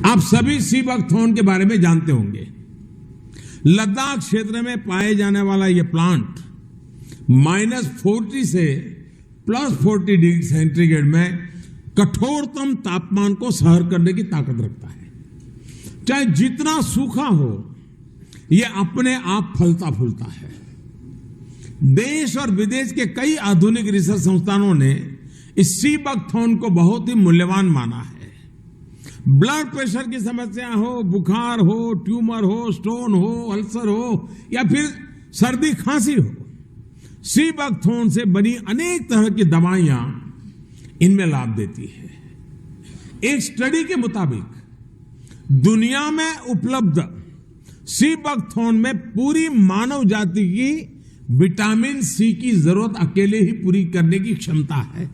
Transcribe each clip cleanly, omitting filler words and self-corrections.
आप सभी sea buckthorn के बारे में जानते होंगे। लद्दाख क्षेत्र में पाए जाने वाला यह प्लांट -40 से +40 डिग्री सेंटीग्रेड में कठोरतम तापमान को सहन करने की ताकत रखता है। चाहे जितना सूखा हो, यह अपने आप फलता फूलता है। देश और विदेश के कई आधुनिक रिसर्च संस्थानों ने इस सी बकथॉर्न को बहुत ही मूल्यवान माना है। ब्लड प्रेशर की समस्या हो, बुखार हो, ट्यूमर हो, स्टोन हो, अल्सर हो या फिर सर्दी खांसी हो, सी बकथॉर्न से बनी अनेक तरह की दवाइयां इनमें लाभ देती है। एक स्टडी के मुताबिक दुनिया में उपलब्ध सी बकथॉर्न में पूरी मानव जाति की विटामिन सी की जरूरत अकेले ही पूरी करने की क्षमता है।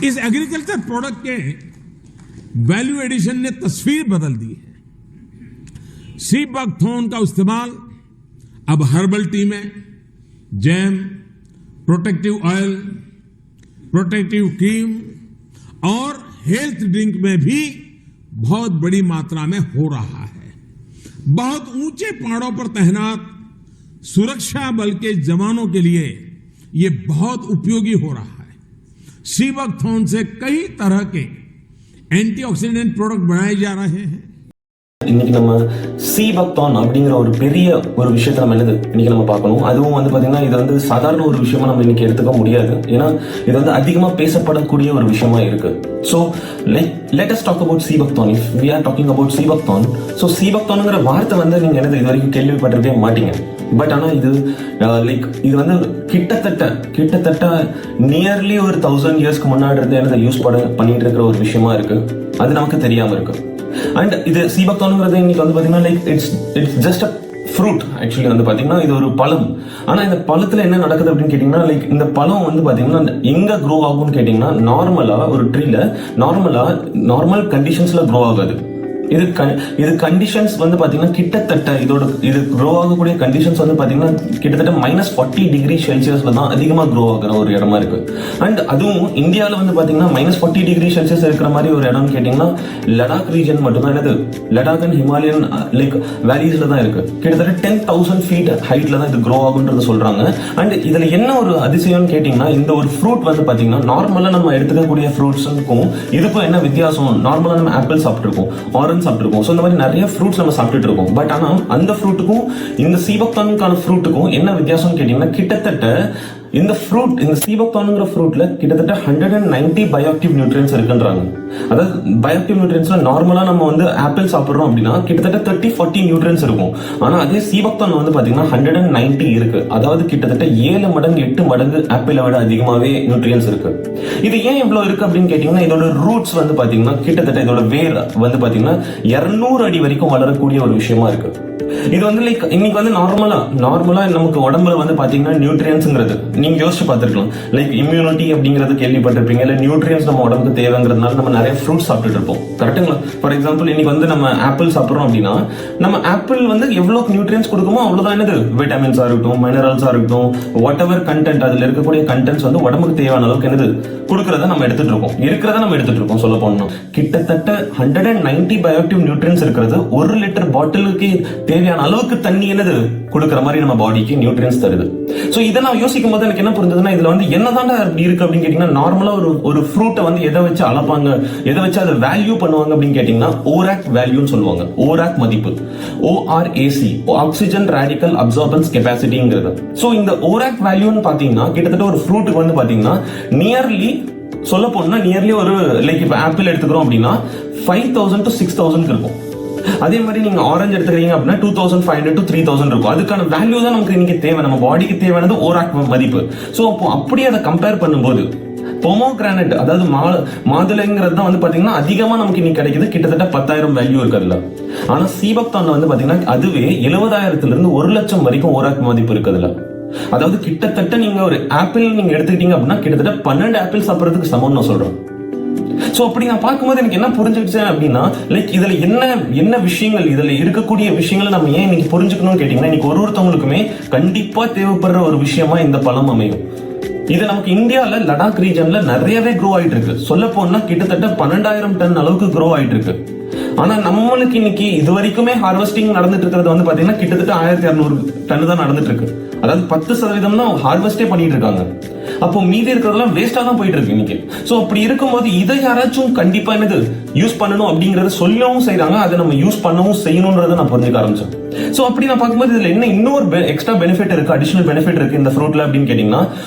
इस एग्रीकल्चर प्रोडक्ट के वैल्यू एडिशन ने तस्वीर बदल दी है। सी बकथॉर्न का इस्तेमाल अब हर्बल टी में, jam, protective oil, protective cream और हेल्थ ड्रिंक में भी बहुत बड़ी मात्रा में हो रहा है। बहुत ऊंचे पहाड़ों पर तैनात सुरक्षा बल के जवानों के लिए यह बहुत उपयोगी हो रहा है। सी बकथॉर्न से कई तरह के एंटीऑक्सीडेंट प्रोडक्ट बनाए जा रहे हैं। இன்னைக்கு நம்ம சி பக்தான் அப்படிங்கிற ஒரு பெரிய ஒரு விஷயத்தை நம்ம இன்னைக்கு நம்ம பார்க்கணும். அதுவும் பாத்தீங்கன்னா இது சாதாரண ஒரு விஷயமா நம்ம இன்னைக்கு எடுத்துக்க முடியாது. ஏன்னா இது அதிகமா பேசப்படக்கூடிய ஒரு விஷயமா இருக்கு. So let us talk about sea buckthorn. if we are talking about sea buckthorn, so sea பக்தான்ங்கிற வார்த்தை நீங்க இது வரைக்கும் கேள்விப்பட்டிருக்கவே மாட்டீங்க. பட் ஆனா இது இது கிட்டத்தட்ட நியர்லி ஒரு 1000 இயர்ஸ்க்கு முன்னாடி இருந்து யூஸ் பண்ணிட்டு இருக்கிற ஒரு விஷயமா இருக்கு. அது நமக்கு தெரியாம இருக்கு. அண்ட் இது சி பக்தான்ங்கிறது இன்னைக்கு பாத்தீங்கன்னா it's just a fruit. Actually பாத்தீங்கன்னா இது ஒரு பழம். ஆனா இந்த பழத்துல என்ன நடக்குது அப்படின்னு கேட்டீங்கன்னா இந்த பழம் பாத்தீங்கன்னா எங்க க்ரோ ஆகும்னு கேட்டீங்கன்னா நார்மலா ஒரு ட்ரீல நார்மல் கண்டிஷன்ஸ்ல க்ரோ ஆகாது. இது கண்டிஷன்ஸ் பாத்தீங்கன்னா கிட்டத்தட்ட இது க்ரோ ஆகக்கூடிய கண்டிஷன்ஸ் பாத்தீங்கன்னா கிட்டத்தட்ட -40 டிகிரி செல்சியஸ்ல தான் அதிகமா க்ரோ ஆகிற ஒரு இடமா இருக்கு. அண்ட் அதுவும் இந்தியாவில பாத்தீங்கன்னா -40 டிகிரி செல்சியஸ் இருக்கிற மாதிரி ஒரு இடம்னு கேட்டீங்கன்னா லடாக் ரீஜன் மட்டும்தான். லடாக் அண்ட் ஹிமாலயன் வேலிஸ்ல தான் இருக்கு. கிட்டத்தட்ட 10,000 ஃபீட் ஹைட்ல தான் இது க்ரோ ஆகுன்றது சொல்றாங்க. அண்ட் இதுல என்ன ஒரு அதிசயம்னு கேட்டீங்கன்னா இந்த ஒரு ஃப்ரூட் பாத்தீங்கன்னா நார்மலா நம்ம எடுத்துக்கக்கூடிய ஃப்ரூட்ஸுக்கும் இதுக்கும் என்ன வித்தியாசம்? நார்மலா நம்ம ஆப்பிள் சாப்பிட்டுருக்கோம், ஆரஞ்சு சாப்பிட்டுருக்கோம். சோ இந்த மாதிரி நிறைய ஃப்ரூட்ஸ் நம்ம சாப்பிட்டுட்டு இருக்கோம். பட் ஆனா அந்த ஃப்ரூட்டுக்கும் இந்த சி பக்தானுக்கான ஃப்ரூட்டுக்கும் என்ன வித்தியாசம்னு கேட்டீங்கன்னா கிட்டத்தட்ட இந்த சி பக்தானுங்கிற ஃப்ரூட்ல கிட்டத்தட்ட 190 பயோஆக்டிவ் நியூட்ரியன்ஸ் இருக்குன்றாங்க. அதாவது பயோஆக்டிவ் நியூட்ரியன்ஸ்ல நார்மலா நம்ம ஆப்பிள் சாப்பிடுறோம் அப்படின்னா கிட்டத்தட்ட 30-40 நியூட்ரியன்ஸ் இருக்கும். ஆனா அதே சி பக்தான் பாத்தீங்கன்னா 190 இருக்கு. அதாவது கிட்டத்தட்ட 7 மடங்கு 8 மடங்கு ஆப்பிளை விட அதிகமாவே நியூட்ரியன்ஸ் இருக்கு. இது ஏன் இவ்வளவு இருக்கு அப்படின்னு கேட்டீங்கன்னா இதோட ரூட்ஸ் பாத்தீங்கன்னா கிட்டத்தட்ட இதோட வேர் பாத்தீங்கன்னா 200 அடி வரைக்கும் வளரக்கூடிய ஒரு விஷயமா இருக்கு. இது இன்னைக்கு நார்மலா நமக்கு உடம்புல பாத்தீங்கன்னா நியூட்ரியன்ஸ்ங்கிறது நீங்க யோசிச்சு பார்த்திருக்கலாம். இம்யூனிட்டி அப்படிங்கறது கேள்விப்பட்டிருப்பீங்க. இல்ல நியூட்ரியன்ஸ் நம்ம உடம்புக்கு தேவைங்கிறதுனால நம்ம நிறைய ஃப்ரூட்ஸ் சாப்பிட்டு இருப்போம். கரெக்ட்டுங்களா? ஃபார் எக்ஸாம்பிள் இன்னைக்கு நம்ம ஆப்பிள் சாப்பிடுறோம் அப்படின்னா நம்ம ஆப்பிள் எவ்வளவு நியூட்ரியன்ஸ் கொடுக்குமோ அவ்வளவுதான் விட்டமின்ஸா இருக்கட்டும், மினரல்ஸா இருக்கட்டும், வாட் எவர் கண்டென்ட் அதுல இருக்கக்கூடிய கண்டென்ட்ஸ் உடம்புக்கு தேவையான அளவுக்கு கொடுக்கறத நம்ம எடுத்துட்டு இருக்கோம், இருக்கிறத நம்ம எடுத்துட்டு இருக்கோம். சொல்ல போனோம்னா கிட்டத்தட்ட 190 பயோஆக்டிவ் நியூட்ரியன்ஸ் இருக்கிறது 1 லிட்டர் பாட்டிலுக்கு தேவையான அளவுக்கு தண்ணி கொடுக்கிற மாதிரி நம்ம பாடிக்கு நியூட்ரியன்ஸ் தருது. சோ இதை நான் யோசிக்கும் போது எனக்கு என்ன புரிஞ்சதுன்னா இதுல என்னதான் இருக்கு அப்படின்னு கேட்டீங்கன்னா நார்மலா ஒரு ஃப்ரூட்டை எதை வச்சு அளப்பாங்க, எதை வச்சு அதை வேல்யூ பண்ணுவாங்க அப்படின்னு கேட்டீங்கன்னா ஓராக் வேல்யூன்னு சொல்லுவாங்க. ஓராக் மதிப்பு, ORAC, ஆக்சிஜன் ரேடிக்கல் அப்சார்பன்ஸ் கெபாசிட்டிங்கிறது. சோ இந்த ஓராக் வேல்யூன்னு பாத்தீங்கன்னா கிட்டத்தட்ட ஒரு ஃப்ரூட்டுக்கு பாத்தீங்கன்னா சொல்ல போனா நியர்லி ஒரு இப்ப ஆப்பிள் எடுத்துக்கிறோம் அப்படின்னா 5,000 to 6,000 இருக்கும். அதே மாதிரி நீங்க ஆரஞ்சு எடுத்துக்கிறீங்க அப்படின்னா 2,500 to 3,000 இருக்கும். அதுக்கான வேல்யூ தான் நமக்கு இன்னைக்கு தேவை, நம்ம பாடிக்கு தேவையானது ஓராக் மதிப்பு. சோ அப்போ அப்படியே அதை கம்பேர் பண்ணும்போது பொமோகிரானட் அதாவது மாதுளைங்கிறது தான் பாத்தீங்கன்னா அதிகமா நமக்கு இன்னைக்கு கிடைக்குது. கிட்டத்தட்ட 10,000 வேல்யூ இருக்கு அதுல. ஆனா சி பக்தான் பாத்தீங்கன்னா அதுவே 70,000 இருந்து 1 லட்சம் வரைக்கும் ஓராக் மதிப்பு இருக்கு அதுல. அதாவது கிட்டத்தட்ட நீங்க ஒரு ஆப்பிள் நீங்க எடுத்துக்கிட்டீங்க அப்படின்னா கிட்டத்தட்ட 12 ஆப்பிள் சாப்பிடறதுக்கு சமம் நான் சொல்றேன். சோ அப்படி நான் பார்க்கும்போது எனக்கு என்ன புரிஞ்சுக்கிச்சு அப்படின்னா இதுல என்ன விஷயங்கள், இதுல இருக்கக்கூடிய விஷயங்களை நம்ம ஏன் இன்னைக்கு புரிஞ்சுக்கணும்னு கேட்டீங்கன்னா இன்னைக்கு ஒருத்தவங்களுக்குமே கண்டிப்பா தேவைப்படுற ஒரு விஷயமா இந்த பழம் அமையும். இது நமக்கு இந்தியால லடாக் ரீஜன்ல நிறையவே க்ரோ ஆயிட்டு இருக்கு. சொல்ல போனா கிட்டத்தட்ட 12,000 டன் அளவுக்கு க்ரோ ஆயிட்டு இருக்கு. ஆனா நம்மளுக்கு இன்னைக்கு இது வரைக்குமே ஹார்வெஸ்டிங் நடந்துட்டு இருக்கிறது வந்து பாத்தீங்கன்னா கிட்டத்தட்ட 1200 டன் தான் நடந்துட்டு இருக்கு. அதாவது 10% தான் ஹார்வெஸ்டே பண்ணிட்டு இருக்காங்க. அப்போ மீதி இருக்கிறதெல்லாம் வேஸ்டா தான் போயிட்டு இருக்கு இன்னைக்கு. சோ அப்படி இருக்கும்போது இதை யாராச்சும் கண்டிப்பா என்னது யூஸ் பண்ணணும் அப்படிங்கறத சொல்லவும் செய்றாங்க, அதை நம்ம யூஸ் பண்ணவும் செய்யணும்ன்றதை நான் புரிஞ்சுக்க ஆரம்பிச்சேன். சோ அப்படி நான் பார்க்கும்போது இதுல என்ன இன்னொரு எக்ஸ்ட்ரா பெனிஃபிட் இருக்கு, அடிஷனல் பெனிஃபிட் இருக்கு இந்த ஃப்ரூட்ல அப்படின்னு கேட்டீங்கன்னா,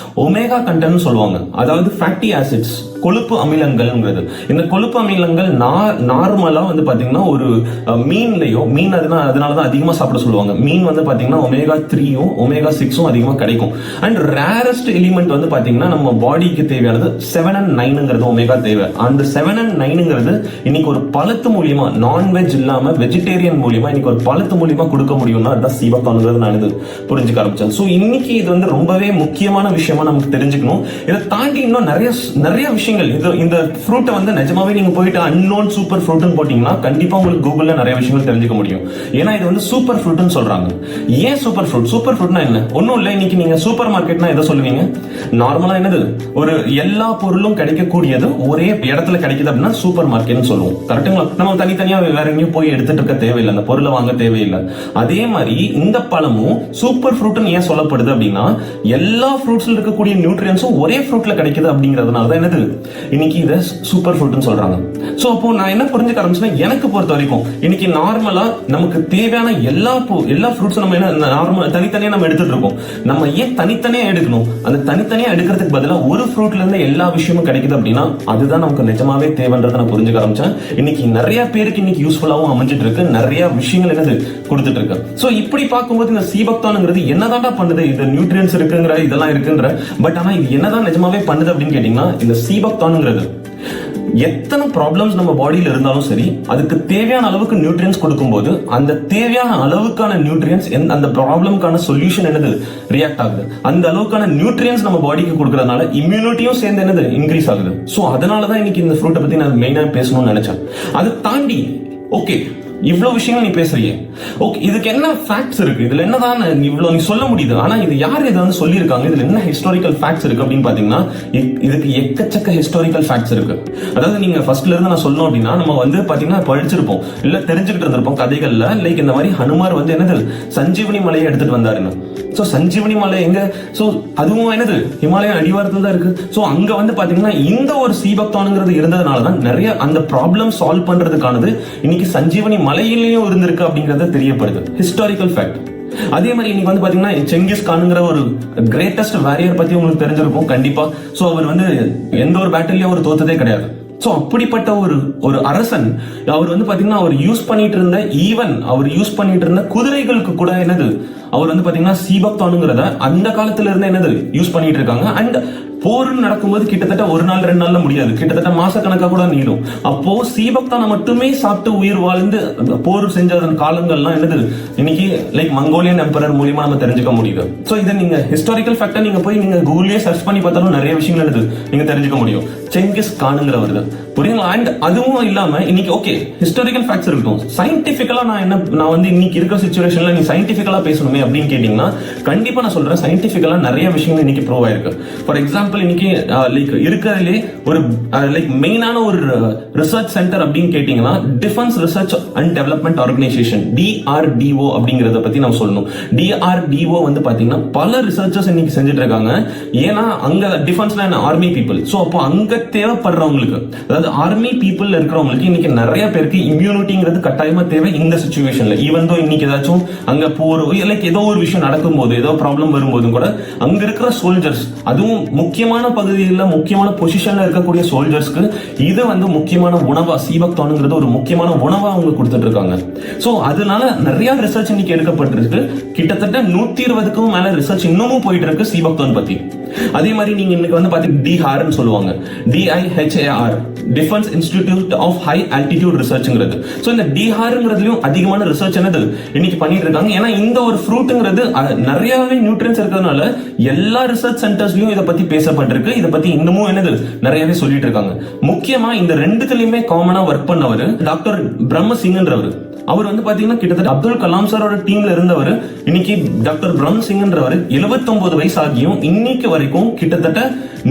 ஒமேகா கண்டென்ட் சொல்லுவாங்க. அதாவது ஃபேட்டி ஆசிட்ஸ், கொழுப்பு அமிலங்கள்ங்கிறது. இந்த கொழுப்பு அமிலங்கள் நார்மலா வந்து பாத்தீங்கன்னா ஒரு மீன்லயோ, மீன் அதனாலதான் அதிகமா சாப்பிட சொல்லுவாங்க. மீன் வந்து பாத்தீங்கன்னா ஒமேகா 3யும் ஒமேகா 6ம் அதிகமா கிடைக்கும். அண்ட் ரேரஸ்ட் எலிமெண்ட் வந்து பாத்தீங்கன்னா நம்ம பாடிக்கு தேவையானது 7 and 9ங்கிறது ஒமேகா தேவை. அந்த 7 and 9ங்கிறது இன்னைக்கு ஒரு பழத்து மூலியமா, நான்வெஜ் இல்லாம வெஜிடேரியன் மூலியமா இன்னைக்கு ஒரு பழத்து மூலியமா கொடுக்க முடியும்னா அதுதான் சீபக்கான்ங்கிறது நான் இது புரிஞ்சுக்க ஆரம்பிச்சேன். சோ இன்னைக்கு இது வந்து ரொம்பவே முக்கியமான விஷயமா நமக்கு தெரிஞ்சுக்கணும். இதை தாண்டி இன்னும் நிறைய விஷயங்கள், இந்த ஃப்ரூட்டை வந்து நிஜமாவே நீங்க போயிட்டு அன்னோன் சூப்பர் ஃப்ரூட்னு போட்டீங்கன்னா கண்டிப்பா உங்களுக்கு கூகுள்ல நிறைய விஷயங்கள் தெரிஞ்சுக்க முடியும். ஏன்னா இது வந்து சூப்பர் ஃப்ரூட்னு சொல்றாங்க. ஏன் சூப்பர் ஃப்ரூட்? சூப்பர் ஃப்ரூட்னா என்ன? ஒன்னும் இல்ல, இன்னைக்கு நீங்க சூப்பர் மார்க்கெட்னா எதை சொல்லுவீங்க? நார்மலா என்னது, ஒரு எல்லா பொருளும் கிடைக்கக்கூடியது ஒரே இடத்துல கிடைக்குது அப்படின்னா சூப்பர் மார்க்கெட்னு சொல்லுவோம். கரெக்டுங்களா? நம்ம தனித்தனியா வேற எங்கேயும் போய் எடுத்துட்டு இருக்க தேவையில்லை, அந்த பொருளை வாங்க தேவையில்லை. அதே மாதிரி இந்த பழமும் சூப்பர் ஃப்ரூட்னு ஏன் சொல்லப்படுது அப்படின்னா, எல்லா ஃப்ரூட்ஸ்ல இருக்கக்கூடிய நியூட்ரியன்ஸும் ஒரே ஃப்ரூட்ல கிடைக்குது அப்படிங்கிறதுனால தான் என்னது இன்னைக்கு இதை சூப்பர் ஃப்ரூட்னு சொல்றாங்க. சோ அப்போ நான் என்ன புரிஞ்சுக்க ஆரம்பிச்சேன்னா, எனக்கு பொறுத்த வரைக்கும் இன்னைக்கு நார்மலா நமக்கு தேவையான எல்லா ஃப்ரூட்ஸும் நம்ம என்ன நார்மலா தனித்தனியா நம்ம எடுத்துட்டு இருக்கோம். நம்ம ஏன் தனித்தனியா எடுக்கணும்? அந்த தனித்தனியா எடுக்கிறதுக்கு பதிலா ஒரு ஃப்ரூட்ல இருந்து எல்லா விஷயமும் கிடைக்குது அப்படின்னா அதுதான் நமக்கு நிஜமாவே தேவைன்றதை நான் புரிஞ்சுக்க ஆரம்பிச்சேன். இன்னைக்கு நிறைய பேருக்கு இன்னைக்கு யூஸ்ஃபுல்லாவும் அமைஞ்சிட்டு இருக்கு, நிறைய விஷயங்கள் என்னது கொடுத்துட்டு இருக்கு. சோ இப்படி பார்க்கும்போது இந்த சீபக்தான்ங்கிறது என்னதான்டா பண்ணுது? இது நியூட்ரியன்ஸ் இருக்குங்கிற, இதெல்லாம் இருக்குன்ற, பட் ஆனா இது என்னதான் நிஜமாவே பண்ணுது அப்படின்னு கேட்டீங்கன்னா, இந்த சீபக்தான்ங்கிறது எத்தனை ப்ராப்ளம்ஸ் நம்ம பாடியில இருந்தாலும் சரி, அதுக்கு தேவையான அளவுக்கு நியூட்ரியன்ஸ் கொடுக்கும்போது அந்த தேவையான அளவுக்கான நியூட்ரியன்ஸ் அந்த ப்ராப்ளம்கான சொல்யூஷன் என்னது ரியாக்ட் ஆகுது. அந்த அளவுக்கான நியூட்ரியன்ஸ் நம்ம பாடிக்கு கொடுக்கறதுனால இம்யூனிட்டியும் சேர்ந்து என்னது இன்க்ரீஸ் ஆகுது. சோ அதனாலதான் இன்னைக்கு இந்த ஃப்ரூட்டை பத்தி நான் மெயினா பேசணும்னு நினைச்சேன். அதை தாண்டி ஓகே இவ்வளவு விஷயங்கள் நீ பேசுறீங்க, ஓகே இதுக்கு என்ன ஃபேக்ட்ஸ் இருக்கு, இதுல என்னதான் இவ்வளவு நீ சொல்ல முடியுது, ஆனா இது யார் இதை வந்து சொல்லியிருக்காங்க, இதுல என்ன ஹிஸ்டாரிக்கல் ஃபேக்ட்ஸ் இருக்கு அப்படின்னு பாத்தீங்கன்னா, இதுக்கு எக்கச்சக்க ஹிஸ்டாரிக்கல் ஃபேக்ட்ஸ் இருக்கு. அதாவது நீங்க ஃபர்ஸ்ட்ல இருந்து நான் சொல்லணும் அப்படின்னா, நம்ம வந்து பாத்தீங்கன்னா படிச்சிருப்போம், இல்ல தெரிஞ்சுக்கிட்டு இருந்திருப்போம் கதைகள்ல. லைக் இந்த மாதிரி ஹனுமார் வந்து என்னது சஞ்சீவனி மலையை எடுத்துட்டு வந்தாருன்னு. சோ சஞ்சீவனி மலை எங்க? சோ அதுவும் என்னது ஹிமாலய அடிவாரத்துல தான் இருக்கு. சோ அங்க வந்து பாத்தீங்கன்னா இந்த ஒரு சீபக்தான்ங்கிறது இருந்ததுனாலதான் நிறைய அந்த ப்ராப்ளம் சால்வ் பண்றதுக்கானது இன்னைக்கு சஞ்சீவனி மலையிலயும் இருந்திருக்கு அப்படிங்கறது தெரியப்படுது. Historical fact. அதே மாதிரி இன்னைக்கு வந்து பாத்தீங்கன்னா செங்கிஸ் கான்ங்கிற ஒரு கிரேட்டஸ்ட் வாரியர் பத்தி உங்களுக்கு தெரிஞ்சிருக்கும் கண்டிப்பா. சோ அவர் வந்து எந்த ஒரு பேட்டிலையும் அவர் தோத்ததே கிடையாது. சோ அப்படிப்பட்ட ஒரு அரசன், அவர் வந்து பாத்தீங்கன்னா அவர் யூஸ் பண்ணிட்டு இருந்த குதிரைகளுக்கு கூட என்னது அவர் வந்து பாத்தீங்கன்னா சீபக்தானுங்கிறத அந்த காலத்துல இருந்து என்னது யூஸ் பண்ணிட்டு இருக்காங்க. அண்ட் போர்னு நடக்கும்போது கிட்டத்தட்ட ஒரு நாள் 2 நாள்ல முடியாது, கிட்டத்தட்ட மாசக்கணக்கா கூட நீடும். அப்போ சீபக்தானை மட்டுமே சாப்பிட்டு உயிர் வாழ்ந்து போர் செஞ்ச காலங்கள்லாம் என்னது இன்னைக்கு லைக் மங்கோலியன் எம்பரர் மூலியமா நம்ம தெரிஞ்சுக்க முடியுது. சோ இதை நீங்க ஹிஸ்டாரிக்கல் ஃபேக்டா நீங்க போய் நீங்க கூகுள்லயே சர்ச் பண்ணி பார்த்தாலும் நிறைய விஷயங்கள் என்னது நீங்க தெரிஞ்சுக்க முடியும். செங்கிஸ் கானுங்கிற வருது புரியுங்களா? அண்ட் அதுவும் இல்லாம இன்னைக்கு ஓகே ஹிஸ்டாரிக்கல் ஃபேக்ட்ஸ் இருக்கும், சயின்டிபிக்கலா நான் வந்து இன்னைக்கு இருக்கிற சிச்சுவேஷன்ல நீ சயின்டிபிக்கலா பேசணுமே அப்படின்னு கேட்டீங்கன்னா கண்டிப்பா நான் சொல்றேன், சயின்டிபிக்கலா நிறைய விஷயங்கள் இன்னைக்கு ப்ரூவ் ஆயிருக்கு. ஃபார் எக்ஸாம்பிள் இன்னைக்கு லைக் இருக்கிறதுலே ஒரு லைக் மெயினான ஒரு ரிசர்ச் சென்டர் அப்படின்னு கேட்டீங்கன்னா defence research and development organisation DRDO அப்படிங்கறத பத்தி நம்ம சொல்லணும். DRDO வந்து பாத்தீங்கன்னா பல ரிசர்ச்சர்ஸ் இன்னைக்கு செஞ்சுட்டு இருக்காங்க. ஏன்னா அங்க டிஃபென்ஸ்ல ஆர்மி பீப்புள், சோ அப்போ அங்க தேவைப்படுறவங்களுக்கு, அதாவது ஆர்மி பீப்புள் இருக்கிறவங்களுக்கு இன்னைக்கு நிறைய பேருக்கு இம்யூனிட்டிங்கிறது கட்டாயமா தேவை இந்த சிச்சுவேஷன்ல. ஈவன் தோ இன்னைக்கு ஏதாச்சும் அங்க போற லைக் ஏதோ ஒரு விஷயம் நடக்கும் போது, ஏதோ ப்ராப்ளம் வரும்போதும் கூட அங்க இருக்கிற சோல்ஜர்ஸ், அதுவும் முக்கியமான பகுதியில் முக்கியமான பொசிஷன்ல இருக்கக்கூடிய சோல்ஜர்ஸ்க்கு இது வந்து முக்கியமான உணவா, சீபக்தானுங்கிறது ஒரு முக்கியமான உணவா அவங்க கொடுத்துட்டு இருக்காங்க. சோ அதனால நிறைய ரிசர்ச் இன்னைக்கு எடுக்கப்பட்டிருக்கு. கிட்டத்தட்ட 120க்கும் மேல ரிசர்ச் இன்னமும் போயிட்டு இருக்கு சீபக்தான் பத்தி. அதே மாதிரி நீங்க இன்னைக்கு வந்து பாத்தீங்கன்னா DHAR சொல்லுவாங்க, DIHAR defence institute of high altitude ரிசர்ச்ங்கிறது. சோ இந்த டிஹார்ங்கிறதுலயும் அதிகமான ரிசர்ச் என்னது இன்னைக்கு பண்ணிட்டு இருக்காங்க. ஏன்னா இந்த ஒரு ஃப்ரூட்ங்கிறது நிறையவே நியூட்ரியன்ஸ் இருக்கிறதுனால எல்லா ரிசர்ச் சென்டர்ஸ்லயும் இதை பத்தி பேசப்பட்டிருக்கு. இதை பத்தி இன்னமும் என்னது நிறையவே சொல்லிட்டு இருக்காங்க. முக்கியமா இந்த ரெண்டுத்துலயுமே காமனா ஒர்க் பண்ணவர் டாக்டர் பிரம்ம சிங்ன்றவர். அவர் வந்து பாத்தீங்கன்னா கிட்டத்தட்ட அப்துல் கலாம் சாரோட டீம்ல இருந்தவர். இன்னைக்கு டாக்டர் பிரம்ம சிங்ன்றவர் 79 வயசு ஆகியும் இன்னைக்கு வரைக்கும் கிட்டத்தட்ட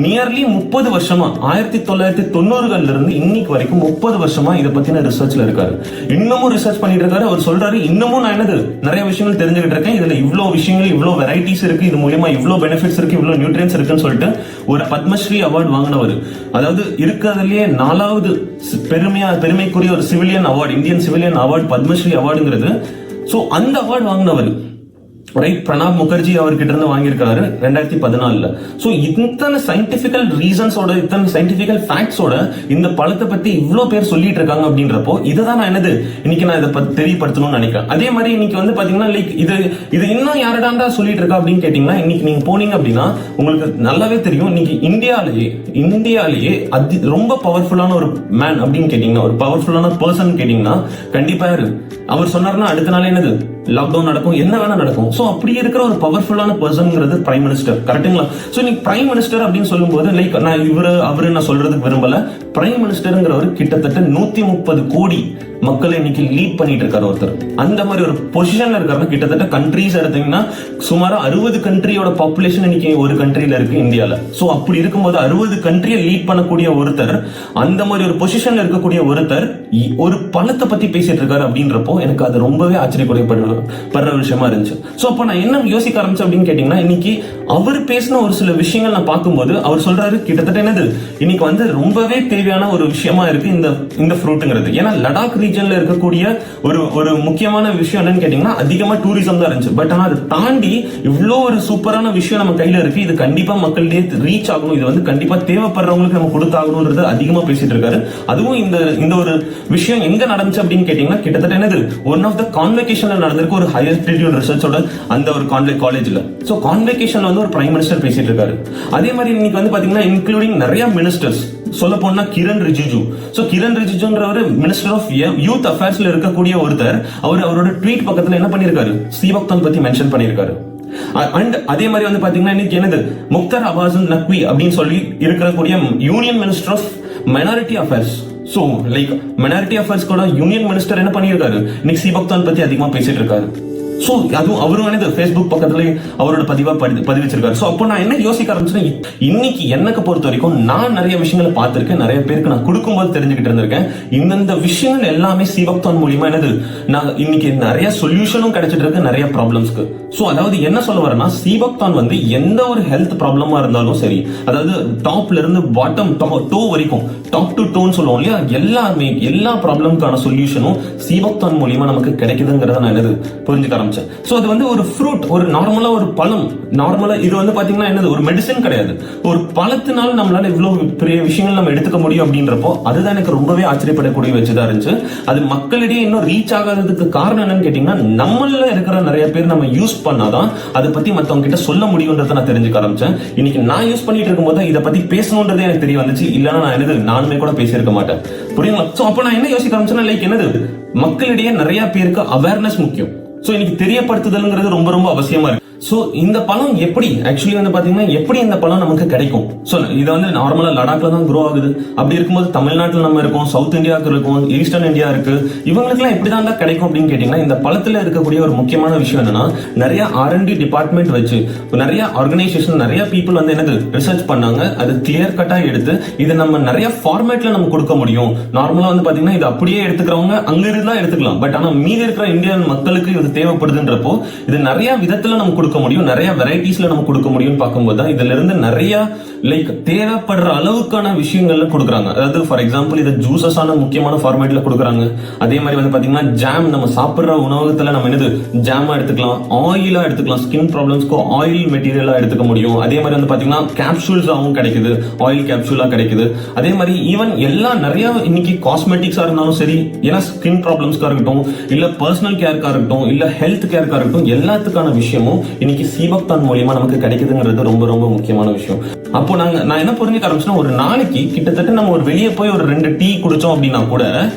நியர்லி 30 வருஷமா 1990கள் இருந்து இன்னைக்கு வரைக்கும் 30 வருஷமா இதை பத்தின ரிசர்ச்ல இருக்காரு. இன்னமும் ரிசர்ச் பண்ணிட்டு இருக்காரு. அவர் சொல்றாரு, இன்னமும் நான் என்னது நிறைய விஷயங்கள் தெரிஞ்சுக்கிட்டு இருக்கேன். இதுல இவ்வளவு விஷயங்கள், இவ்வளவு வெரைட்டிஸ் இருக்கு, இது மூலமா இவ்வளவு பெனிஃபிட்ஸ் இருக்கு, இவ்வளவு நியூட்ரியன்ஸ் இருக்குன்னு சொல்லிட்டு ஒரு பத்மஸ்ரீ அவார்டு வாங்கினவர். அதாவது இருக்கிறதுலயே 4வது பெருமைக்குரிய ஒரு civilian award, Indian civilian award Padmashri அவார்டுங்கிறது. சோ அந்த அவார்டு வாங்கினவர் ரைட் பிரணாப் முகர்ஜி அவர்கிட்ட இருந்து வாங்கியிருக்காரு 2014. சோ இத்தனை சயின்டிபிக்கல் ரீசன்ஸோட, இத்தனை சயின்டிபிக்கல் ஃபேக்ட்ஸோட இந்த பழத்தை பத்தி இவ்வளவு பேர் சொல்லிட்டு இருக்காங்க அப்படின்றப்போ இதுதான் நான் என்னது இன்னைக்கு நான் இதை பத்தி தெரியப்படுத்தணும்னு நினைக்கிறேன். அதே மாதிரி இன்னைக்கு வந்து பாத்தீங்கன்னா லைக் இது இன்னும் யாரடாண்டா சொல்லிட்டு இருக்கா அப்படின்னு கேட்டீங்கன்னா, இன்னைக்கு நீங்க போனீங்க அப்படின்னா உங்களுக்கு நல்லாவே தெரியும். இன்னைக்கு இந்தியாலேயே ரொம்ப பவர்ஃபுல்லான ஒரு மேன் அப்படின்னு கேட்டீங்கன்னா, ஒரு பவர்ஃபுல்லான பர்சன் கேட்டீங்கன்னா கண்டிப்பா அவர் சொன்னார்னா அடுத்த நாள் என்னது லாக்டவுன் நடக்கும், என்ன வேணா நடக்கும். சோ அப்படி இருக்கிற ஒரு பவர்ஃபுல்லான பர்சன்ங்கிறது பிரைம் மினிஸ்டர். கரெக்ட்டுங்களா? சோ நீங்க பிரைம் மினிஸ்டர் அப்படின்னு சொல்லும்போது லைக் நான் அவரு நான் சொல்றதுக்கு விரும்பல. பிரைம் மினிஸ்டர்ங்கிறவர் கிட்டத்தட்ட 130 கோடி மக்களை இன்னைக்கு லீட் பண்ணிட்டு இருக்காரு ஒருத்தர். அந்த மாதிரி ஒரு பொசிஷன்ல இருக்காருன்னா கிட்டத்தட்ட கண்ட்ரீஸ் எடுத்தீங்கன்னா சுமாரா 60 கண்ட்ரியோட பாப்புலேஷன் இன்னைக்கு ஒரு கண்ட்ரியில இருக்கு இந்தியால. சோ அப்படி இருக்கும்போது 60 கண்ட்ரியை லீட் பண்ணக்கூடிய ஒருத்தர், அந்த மாதிரி ஒரு பொசிஷன்ல இருக்கக்கூடிய ஒருத்தர் ஒரு பழத்தை பத்தி பேசிட்டு இருக்காரு அப்படின்றப்போ எனக்கு அது ரொம்பவே ஆச்சரியப்படுற விஷயமா இருந்துச்சு. சோ அப்ப நான் என்ன யோசிக்க ஆரம்பிச்சேன் அப்படின்னு கேட்டீங்கன்னா, இன்னைக்கு அவர் பேசின ஒரு சில விஷயங்கள் நான் பார்க்கும்போது அவர் சொல்றாரு கிட்டத்தட்ட என்னது இன்னைக்கு வந்து ரொம்பவே தேவையான ஒரு விஷயமா இருக்கு இந்த ஃப்ரூட்ங்கிறது. ஏன்னா லடாக் ரீஜன்ல இருக்கக்கூடிய ஒரு முக்கியமான விஷயம் என்னன்னு கேட்டீங்கன்னா அதிகமா டூரிசம் தான் இருந்துச்சு. பட் ஆனா அதை தாண்டி இவ்வளோ ஒரு சூப்பரான விஷயம் நம்ம கையில இருக்கு. இது கண்டிப்பா மக்களிடையே ரீச் ஆகணும், இது வந்து கண்டிப்பா தேவைப்படுறவங்களுக்கு நம்ம கொடுத்தாகணும்ன்றது அதிகமா பேசிட்டு இருக்காரு. அதுவும் இந்த ஒரு விஷயம் எங்க நடந்துச்சு அப்படின்னு கேட்டீங்கன்னா கிட்டத்தட்ட என்னது ஒன் ஆஃப் த கான்வெகேஷன்ல நடந்திருக்கு ஒரு ஹையர் ஆல்டிடியூட் ரிசர்ச்சோட அந்த ஒரு காலேஜ்ல. சோ கான்வெகேஷன்ல வந்து ஒரு பிரைம் மினிஸ்டர் பேசிட்டு இருக்காரு. அதே மாதிரி இன்னைக்கு வந்து பாத்தீங்கன்னா இன்க்ளூடிங் நிறைய மினிஸ்டர்ஸ் சொல்ல போனா கிரண் ரிஜிஜு. சோ கிரண் ரிஜிஜுன்றவர் மினிஸ்டர் ஆஃப் யூத் அஃபேர்ஸ்ல இருக்கக்கூடிய ஒருத்தர். அவரோட ட்வீட் பக்கத்துல என்ன பண்ணிருக்காரு, ஸ்ரீபக்தன் பத்தி மென்ஷன் பண்ணிருக்காரு. அண்ட் அதே மாதிரி வந்து பாத்தீங்கன்னா இன்னைக்கு என்னது முக்தார் அப்பாஸ் நக்வி அப்படின்னு சொல்லி இருக்கக்கூடிய union minister of minority affairs. So like minority affairs கூட யூனியன் மினிஸ்டர் என்ன பண்ணிருக்காரு, இன்னைக்கு ஸ்ரீபக்தன் பத்தி அதிகமா பேசிட்டு இருக்காரு. சோ அதுவும் அவரும் வந்து Facebook பக்கத்துல அவரோட பதிவா பதிவிச்சிருக்காரு. சோ அப்போ நான் என்ன யோசிக்க ஆரம்பிச்சேன், இன்னைக்கு எனக்கு பொறுத்த வரைக்கும் நான் நிறைய விஷயங்களை பார்த்திருக்கேன், நிறைய பேருக்கு நான் கொடுக்கும்போது தெரிஞ்சுக்கிட்டு இருந்திருக்கேன். இந்த விஷயங்கள் எல்லாமே ஸ்ரீபக்தன் மூலியமா என்னது நான் இன்னைக்கு நிறைய சொல்யூஷனும் கிடைச்சிட்டு இருக்கு நிறைய ப்ராப்ளம்ஸ்க்கு. சோ அதாவது என்ன சொல்ல வரேன்னா, ஸ்ரீபக்தான் வந்து எந்த ஒரு ஹெல்த் ப்ராப்ளமா இருந்தாலும் சரி, அதாவது டாப்ல இருந்து பாட்டம் டோ வரைக்கும், டாப் டு டோன் சொல்லுவோம் இல்லையா, எல்லா ப்ராப்ளம்க்கான சொல்யூஷனும் ஸ்ரீபக்தான் மூலியமா நமக்கு கிடைக்குதுங்கிறத நான் என்னது புரிஞ்சுக்க ஆரம்பிச்சேன். சோ அது வந்து ஒரு ஃப்ரூட், ஒரு நார்மலா ஒரு பழம், நார்மலா இது வந்து பாத்தீங்கன்னா என்னது ஒரு மெடிசன் கிடையாது. ஒரு பழத்தினால நம்மளால இவ்வளவு பெரிய விஷயங்கள் நம்ம எடுத்துக்க முடியும் அப்படின்றப்போ அதுதான் எனக்கு ரொம்பவே ஆச்சரியப்படக்கூடிய வச்சுதான் இருந்துச்சு. அது மக்களிடையே இன்னும் ரீச் ஆகாததுக்கு காரணம் என்னன்னு கேட்டீங்கன்னா, நம்மள இருக்கிற நிறைய பேர் நம்ம யூஸ் பண்ணாதான் அதை பத்தி மத்தவங்க கிட்ட சொல்ல முடியும்ன்றத நான் தெரிஞ்சுக்க ஆரம்பிச்சேன். இன்னைக்கு நான் யூஸ் பண்ணிட்டு இருக்கும்போது இதை பத்தி பேசணும்ன்றதே எனக்கு தெரிய வந்துச்சு. இல்லைன்னா நான் என்னது நானுமே கூட பேசியிருக்க மாட்டேன். புரியுங்களா? சோ அப்ப நான் என்ன யோசிக்க ஆரம்பிச்சேன்னா, லைக் என்னது மக்களிடையே நிறைய பேருக்கு அவேர்னஸ் முக்கியம். சோ இன்னைக்கு தெரியப்படுத்துதல்ங்கிறது ரொம்ப ரொம்ப அவசியமா இருக்கு. சோ இந்த பழம் எப்படி ஆக்சுவலி வந்து பாத்தீங்கன்னா எப்படி இந்த பழம் நமக்கு கிடைக்கும்? சோ இது வந்து நார்மலா லடாக்ல தான் க்ரோ ஆகுது. அப்படி இருக்கும்போது தமிழ்நாட்டில் நம்ம இருக்கோம், சவுத் இந்தியாவுக்கு இருக்கும், ஈஸ்டர்ன் இந்தியா இருக்கு, இவங்களுக்குலாம் எப்படிதான் கிடைக்கும் அப்படின்னு கேட்டீங்கன்னா, இந்த பழத்துல இருக்கக்கூடிய ஒரு முக்கியமான விஷயம் என்னன்னா, நிறைய R&D டிபார்ட்மெண்ட் வச்சு நிறைய ஆர்கனைசேஷன் நிறைய பீப்புள் வந்து என்னது ரிசர்ச் பண்ணாங்க. அது கிளியர் கட்டா எடுத்து இதை நம்ம நிறைய ஃபார்மேட்ல நம்ம கொடுக்க முடியும். நார்மலா வந்து பாத்தீங்கன்னா இது அப்படியே எடுத்துக்கிறவங்க அங்க இருந்தா எடுத்துக்கலாம். பட் ஆனா மீதி இருக்கிற இந்தியன் மக்களுக்கு இது தேவைப்படுதுன்றப்போ இது நிறைய விதத்துல நம்ம கொடுக்க முடியும், நிறைய வெரைட்டிஸ்ல நம்ம கொடுக்க முடியும். பார்க்கும்போது இதுல இருந்து நிறைய லைக் தேவைப்படுற அளவுக்கான விஷயங்கள்ல கொடுக்குறாங்க. அதாவது ஃபார் எக்ஸாம்பிள் இது ஜூசஸான முக்கியமான ஃபார்மேட்ல கொடுக்குறாங்க. அதே மாதிரி வந்து பாத்தீங்கன்னா ஜாம், நம்ம சாப்பிடுற உணவகத்துல நம்ம என்னது ஜாமா எடுத்துக்கலாம், ஆயிலா எடுத்துக்கலாம், ஸ்கின் ப்ராப்ளம்ஸ்க்கு ஆயில் மெட்டீரியலா எடுத்துக்க முடியும். அதே மாதிரி வந்து பாத்தீங்கன்னா கேப்சூல்ஸாவும் கிடைக்குது, ஆயில் கேப்சூலா கிடைக்குது. அதே மாதிரி ஈவன் எல்லா நிறைய இன்னைக்கு காஸ்மெட்டிக்ஸா இருந்தாலும் சரி, ஏன்னா ஸ்கின் ப்ராப்ளம்ஸ்க்கா இருக்கட்டும், இல்ல பர்சனல் கேருக்கா இருக்கட்டும், இல்ல ஹெல்த் கேருக்கா இருக்கட்டும், எல்லாத்துக்கான விஷயமும் இன்னைக்கு சீபக்தான் மூலியமா நமக்கு கிடைக்குதுங்கிறது ரொம்ப ரொம்ப முக்கியமான விஷயம். அப்போ நான் என்ன புரிஞ்சுக்க ஆரம்பிச்சேன்னா, ஒரு நாளைக்கு கிட்டத்தட்ட நம்ம ஒரு வெளியே போய் ஒரு 2 டீ குடிச்சோம் அப்படின்னா கூட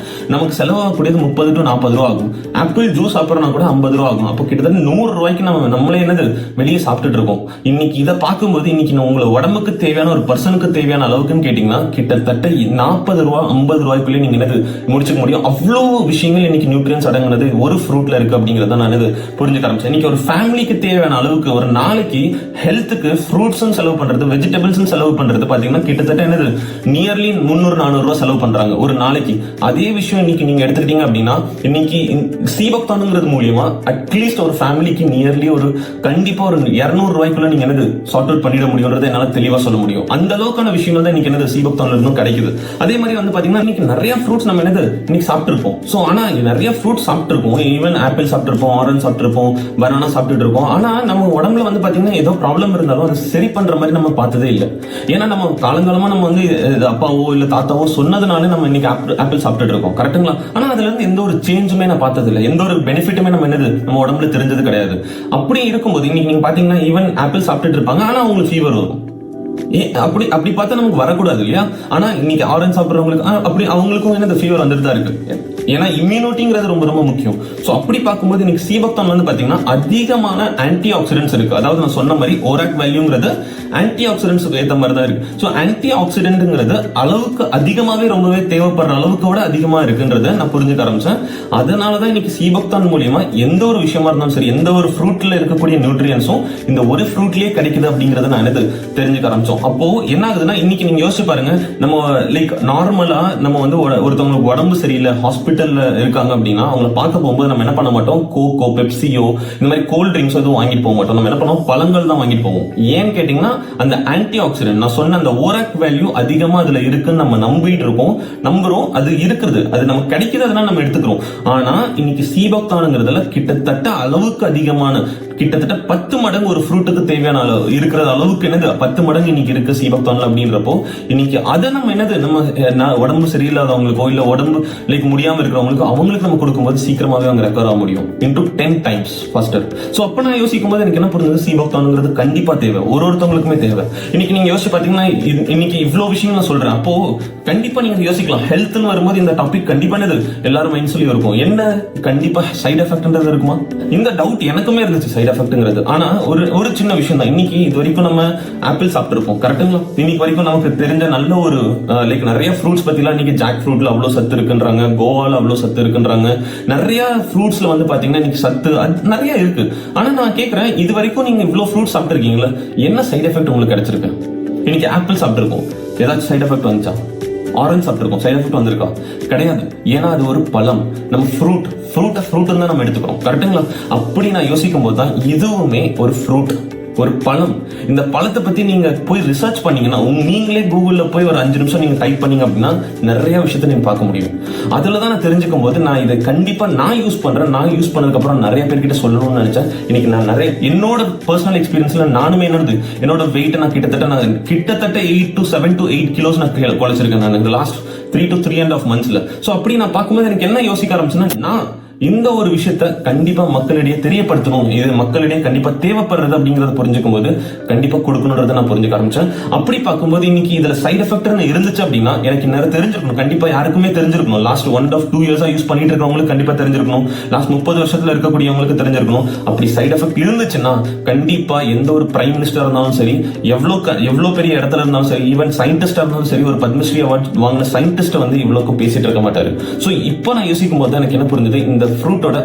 நமக்கு செலவாகக்கூடியது 30 to 40 ரூபா ஆகும். ஆப்பிள் ஜூஸ் சாப்பிட்றோம்னா கூட 50 ரூபா ஆகும். அப்போ கிட்டத்தட்ட 100 ரூபாய்க்கு நம்மளே என்னது வெளியே சாப்பிட்டுட்டு இருக்கோம். இன்னைக்கு இதை பார்க்கும்போது இன்னைக்கு உங்களை உடம்புக்கு தேவையான ஒரு பர்சனுக்கு தேவையான அளவுக்குன்னு கேட்டீங்கன்னா கிட்டத்தட்ட 40 ரூபா 50 ரூபாய்க்குள்ளே நீங்க என்னது முடிச்சுக்க முடியும். அவ்வளோ விஷயங்கள் இன்னைக்கு நியூட்ரியன்ஸ் அடங்குனது ஒரு ஃப்ரூட்ல இருக்கு அப்படிங்கறத நான் என்னது புரிஞ்சுக்க ஆரம்பிச்சேன். இன்னைக்கு ஒரு ஃபேமிலிக்கு தேவையான அளவுக்கு ஒரு நாளைக்கு ஹெல்த்துக்கு ஃப்ரூட்ஸ் செலவு பண்றது, வெஜிடபிள்ஸ் செலவு பண்றது பாத்தீங்கன்னா கிட்டத்தட்ட என்னது நியர்லி 300-400 ரூபாய் செலவு பண்றாங்க ஒரு நாளைக்கு. அதே விஷயம் இன்னைக்கு நீங்க எடுத்துக்கிட்டீங்க அப்படின்னா இன்னைக்கு சீபக்தானுங்கிறது மூலியமா அட்லீஸ்ட் ஒரு ஃபேமிலிக்கு நியர்லி ஒரு கண்டிப்பா ஒரு 200 ரூபாய்க்குள்ள நீங்க என்னது சார்ட் அவுட் பண்ணிட முடியும்ன்றதை என்னால தெளிவா சொல்ல முடியும். அந்த அளவுக்கான விஷயங்கள் தான் இன்னைக்கு என்னது சீபக்தான்ல இருந்தும் கிடைக்குது. அதே மாதிரி வந்து பாத்தீங்கன்னா இன்னைக்கு நிறைய ஃப்ரூட்ஸ் நம்ம என்னது இன்னைக்கு சாப்பிட்டுருப்போம். சோ ஆனா நிறைய ஃப்ரூட்ஸ் சாப்பிட்டுருப்போம், ஈவன் ஆப்பிள் சாப்பிட்டுருப்போம், ஆரஞ்சு சாப்பிட்டுருப்போம், பனானா சாப்பிட்டுட்டு இருப்போம். ஆனா நம்ம உடம்புல வந்து பாத்தீங்கன்னா ஏதோ ப்ராப்ளம் இருந்தாலும் அதை சரி பண்ற மாதிரி நம்ம பார்த்ததே இல்லை. ஏன்னா நம்ம காலங்காலமா நம்ம வந்து அப்பாவோ இல்ல தாத்தாவோ சொன்னதுனால நம்ம இன்னைக்கு ஆப்பிள் சாப்பிட்டுட்டு இருக்கோம், கரெக்டுங்களா? ஆனா அதுல இருந்து எந்த ஒரு சேஞ்சுமே நான் பார்த்தது இல்லை, எந்த ஒரு பெனிஃபிட்டுமே நம்ம என்னது நம்ம உடம்புல தெரிஞ்சது கிடையாது. அப்படி இருக்கும்போது இன்னைக்கு நீங்க பாத்தீங்கன்னா ஈவன் ஆப்பிள் சாப்பிட்டுட்டு இருப்பாங்க, ஆனா அவங்களுக்கு ஃபீவர் வரும். அப்படி பார்த்தா நமக்கு வரக்கூடாது இல்லையா? ஆனா இன்னைக்கு ஆரஞ்சு சாப்பிடுறவங்களுக்கு அப்படி அவங்களுக்கும் என்ன ஃபீவர் வந்துட்டு தான் இருக்கு. ஏன்னா இம்யூனிட்டிங்கிறது ரொம்ப ரொம்ப முக்கியம். சோ அப்படி பார்க்கும்போது இன்னைக்கு சீபக்தான் வந்து பாத்தீங்கன்னா அதிகமான ஆன்டி ஆக்சிடென்ட்ஸ் இருக்கு. அதாவது நான் சொன்ன மாதிரி ஓராக் வேல்யூங்கிறது ஆன்டி ஆக்சிடென்ட்ஸ்க்கு ஏற்ற மாதிரி தான் இருக்கு. சோ ஆன்டி ஆக்சிடென்ட்ங்கிறது அளவுக்கு அதிகமாவே ரொம்பவே தேவைப்படுற அளவுக்கு விட அதிகமா இருக்குன்றத நான் புரிஞ்சுக்க ஆரம்பிச்சேன். அதனாலதான் இன்னைக்கு சீபக்தான் மூலியமா எந்த ஒரு விஷயமா இருந்தாலும் சரி, எந்த ஒரு ஃப்ரூட்ல இருக்கக்கூடிய நியூட்ரியன்ஸும் இந்த ஒரு ஃப்ரூட்லயே கிடைக்குது அப்படிங்கறத நான் எனக்கு தெரிஞ்சுக்க ஆரம்பிச்சோம். அப்போ என்ன ஆகுதுன்னா இன்னைக்கு நீங்க யோசிச்சு பாருங்க, நம்ம லைக் நார்மலா நம்ம வந்து ஒருத்தவங்களுக்கு உடம்பு சரியில்லை ஹாஸ்பிட்டல்ல இருக்காங்க அப்படின்னா அவங்களை பார்க்க போகும்போது நம்ம என்ன பண்ண மாட்டோம், கோகோ பெப்சியோ இந்த மாதிரி கோல்ட் ட்ரிங்க்ஸ் எதுவும் வாங்கிட்டு போக மாட்டோம். நம்ம என்ன பண்ணுவோம், பழங்கள் தான் வாங்கிட்டு போவோம். ஏன்னு கேட்டீங்கன்னா அந்த ஆன்டி ஆக்சிடென்ட் நான் சொன்ன அந்த ஓராக் வேல்யூ அதிகமா அதுல இருக்குன்னு நம்ம நம்பிட்டு இருக்கோம், நம்புறோம். அது இருக்குது, அது நமக்கு கிடைக்குது, அதனால நம்ம எடுத்துக்கிறோம். ஆனா இன்னைக்கு சீபக்தானுங்கிறதுல கிட்டத்தட்ட அளவுக்கு அதிகமான கிட்டத்தட்ட 10 மடங்கு ஒரு ஃப்ரூட்டுக்கு தேவையான அளவு இருக்கிற அளவுக்கு என்னது 10 மடங்கு இன்னைக்கு இருக்கு சீபக்தான்ல அப்படின்றப்போ இன்னைக்கு அதை நம்ம என்னது நம்ம உடம்பு சரியில்லாதவங்களுக்கோ இல்ல உடம்பு லைக் முடியாம இருக்கிறவங்களுக்கு அவங்களுக்கு நம்ம கொடுக்கும்போது சீக்கிரமாவே அவங்க ரெக்கவர் ஆக முடியும் into 10 times faster. சோ அப்ப நான் யோசிக்கும் போது எனக்கு என்ன புரிஞ்சது, சீபக்தானுங்கிறது கண்டிப்பா தேவை, ஒருத்தவங்களுக்குமே தேவை. இன்னைக்கு நீங்க யோசிச்சு பாத்தீங்கன்னா இன்னைக்கு இவ்வளவு விஷயம் நான் சொல்றேன். அப்போ கண்டிப்பா நீங்க யோசிக்கலாம், ஹெல்த்னு வரும்போது இந்த டாபிக் கண்டிப்பா என்னது எல்லாரும் மைண்ட்ஸ்லயும் இருக்கும், என்ன கண்டிப்பா சைடு எஃபெக்ட்ன்றது இருக்குமா? இந்த டவுட் எனக்குமே இருந்துச்சு, சைடு எஃபெக்ட்ங்கிறது. ஆனா ஒரு சின்ன விஷயம் தான், இன்னைக்கு இது வரைக்கும் நம்ம ஆப்பிள் சாப்பிட்டுருப்போம், கரெக்டுங்களா? இன்னைக்கு வரைக்கும் நமக்கு தெரிஞ்ச நல்ல ஒரு லைக் நிறைய ஃப்ரூட்ஸ் பத்திலாம் இன்னைக்கு ஜாக் ஃப்ரூட்ல அவ்வளவு சத்து இருக்குன்றாங்க, கோவால அவ்வளவு சத்து இருக்குன்றாங்க, நிறைய ஃப்ரூட்ஸ்ல வந்து பாத்தீங்கன்னா இன்னைக்கு சத்து நிறைய இருக்கு. ஆனா நான் கேட்கிறேன், இது வரைக்கும் நீங்க இவ்வளவு ஃப்ரூட் சாப்பிட்டுருக்கீங்களா, என்ன சைடு எஃபெக்ட் உங்களுக்கு கிடைச்சிருக்கு? இன்னைக்கு ஆப்பிள் சாப்பிட்டுருக்கோம், ஏதாச்சும் சைடு எஃபெக்ட் வந்துச்சா? ஆரஞ்சு சாப்பிட்டுருக்கோம், சைடு எஃபெக்ட் வந்திருக்கா? கிடையாது. ஏன்னா அது ஒரு பழம், நம்ம ஃப்ரூட் தான் நம்ம எடுத்துக்கிறோம், கரெக்டுங்களா? அப்படி நான் யோசிக்கும் போது தான் இதுவுமே ஒரு ஃப்ரூட், ஒரு பழம். இந்த பழத்தை பத்தி நீங்க போய் ரிசர்ச் பண்ணீங்கன்னா நீங்களே கூகுள்ல போய் ஒரு 5 நிமிஷம் நீங்க டைப் பண்ணீங்க அப்படின்னா நிறைய விஷயத்த நீங்க பார்க்க முடியும். அதுலதான் நான் தெரிஞ்சுக்கும் போது நான் இதை கண்டிப்பா நான் யூஸ் பண்றேன். நான் யூஸ் பண்ணதுக்கு அப்புறம் நிறைய பேர்கிட்ட சொல்லணும்னு நினைச்சேன். இன்னைக்கு நான் நிறைய என்னோட பர்சனல் எக்ஸ்பீரியன்ஸ்ல நானுமே என்னோட வெயிட் நான் கிட்டத்தட்ட 8 to 7 to 8 கிலோஸ் நான் குறைச்சிருக்கேன் நான் இந்த லாஸ்ட் 3 to 3.5 monthsல. சோ அப்படி நான் பார்க்கும்போது எனக்கு என்ன யோசிக்க ஆரம்பிச்சுன்னா, நான் இந்த ஒரு விஷயத்த கண்டிப்பா மக்களிடையே தெரியப்படுத்தணும், இது மக்களிடையே கண்டிப்பா தேவைப்படுறது அப்படிங்கறத புரிஞ்சுக்கும் போது கண்டிப்பா கொடுக்கணும்ன்றத நான் புரிஞ்சுக்க ஆரம்பிச்சேன். அப்படி பார்க்கும்போது இன்னைக்கு இதுல சைடு எஃபெக்ட் இருந்துச்சு அப்படின்னா எனக்கு நிறைய தெரிஞ்சிருக்கணும், கண்டிப்பா யாருக்குமே தெரிஞ்சிருக்கணும். லாஸ்ட் 1.5-2 இயர்ஸா யூஸ் பண்ணிட்டு இருக்கவங்களுக்கு கண்டிப்பா தெரிஞ்சிருக்கணும், லாஸ்ட் 30 வருஷத்துல இருக்கக்கூடியவங்களுக்கு தெரிஞ்சிருக்கணும். அப்படி சைடு எஃபெக்ட் இருந்துச்சுன்னா கண்டிப்பா எந்த ஒரு பிரைம் மினிஸ்டர் இருந்தாலும் சரி, எவ்வளவு பெரிய இடத்துல இருந்தாலும் சரி, ஈவன் சயின்டிஸ்டா இருந்தாலும் சரி, ஒரு பத்மஸ்ரீ அவார்ட் வாங்கின சயின்டிஸ்ட் வந்து இவ்வளவு பேசிட்டு இருக்க மாட்டாரு. சோ இப்போ நான் யோசிக்கும் போது எனக்கு என்ன புரிஞ்சது, இந்த ஃப்ரூட்டோட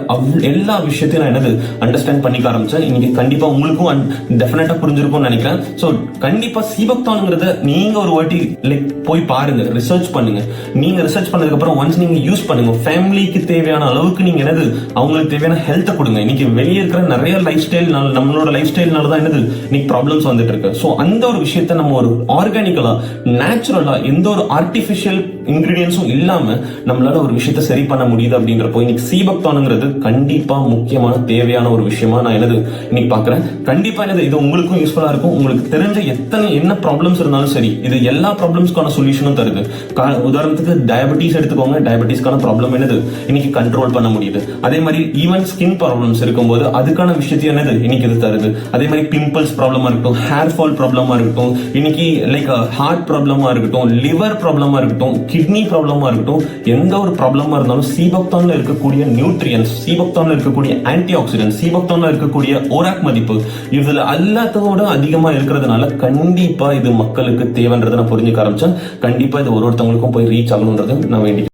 எல்லா விஷயத்தையும் நான் என்னது அண்டர்ஸ்டாண்ட் பண்ணிக்க ஆரம்பிச்சேன். இன்னைக்கு கண்டிப்பா உங்களுக்கும் டெஃபினட்டா புரிஞ்சிருக்கும்னு நினைக்கிறேன். சோ கண்டிப்பா சீபக்தான்ங்கிறத நீங்க ஒரு வாட்டி லைக் போய் பாருங்க, ரிசர்ச் பண்ணுங்க. நீங்க ரிசர்ச் பண்ணதுக்கு அப்புறம் ஒன்ஸ் நீங்க யூஸ் பண்ணுங்க, ஃபேமிலிக்கு தேவையான அளவுக்கு நீங்க என்னது அவங்களுக்கு தேவையான ஹெல்த்தை கொடுங்க. இன்னைக்கு வெளியே இருக்கிற நிறைய லைஃப் ஸ்டைல், நம்மளோட லைஃப் ஸ்டைல்னால தான் என்னது இன்னைக்கு ப்ராப்ளம்ஸ் வந்துட்டு இருக்கு. சோ அந்த ஒரு விஷயத்த நம்ம ஒரு ஆர்கானிக்கலா நேச்சுரலா எந்த ஒரு ஆர்டிபிஷியல் இன்கிரீடியன்ஸும் இல்லாம நம்மளால ஒரு விஷயத்த சரி பண்ண முடியுது அப்படின்றப்போ இன்னைக்கு சீபக்தானுங்கிறது கண்டிப்பா முக்கியமான தேவையான ஒரு விஷயமா நான் இன்னைக்கு பாக்குறேன். கண்டிப்பா இது உங்களுக்கும் யூஸ்ஃபுல்லா இருக்கும். உங்களுக்கு தெரிஞ்ச என்ன ப்ராப்ளம்ஸ் இருந்தாலும் சரி, இது எல்லா ப்ராப்ளம்ஸ்க்கான சொல்யூஷனும் தருது. உதாரணத்துக்கு டயபெட்டிஸ் எடுத்துக்கோங்க. டயபெட்டிஸ்க்கான ப்ராப்ளம் இன்னைக்கு கண்ட்ரோல் பண்ண முடியுது. அதே மாதிரி ஈவன் ஸ்கின் ப்ராப்ளம்ஸ் இருக்கும்போது அதுக்கான விஷயத்தையும் இன்னைக்கு இது தருது. அதே மாதிரி பிம்பிள்ஸ் ப்ராப்ளமா இருக்கட்டும், ஹேர் ஃபால் ப்ராப்ளமா இருக்கட்டும், இன்னைக்கு லைக் ஹார்ட் ப்ராப்ளமா இருக்கட்டும், லிவர் ப்ராப்ளமா இருக்கட்டும், கிட்னி ப்ராப்ளமா இருக்கட்டும், எந்த ஒரு ப்ராப்ளமா இருந்தாலும் சீபக்தான்ல இருக்கக்கூடிய நியூட்ரியன்ஸ், சீபக்தான்ல இருக்கக்கூடிய ஆன்டி ஆக்சிடென்ட், சீபக்தான்ல இருக்கக்கூடிய ஓராக் மதிப்பு இதுல எல்லாத்தோட அதிகமா இருக்கிறதுனால கண்டிப்பா இது மக்களுக்கு தேவைன்றதை நான் புரிஞ்சுக்க ஆரம்பிச்சேன். கண்டிப்பா இது ஒருத்தவங்களுக்கும் போய் ரீச் ஆகணும்ன்றது நான் வேண்டி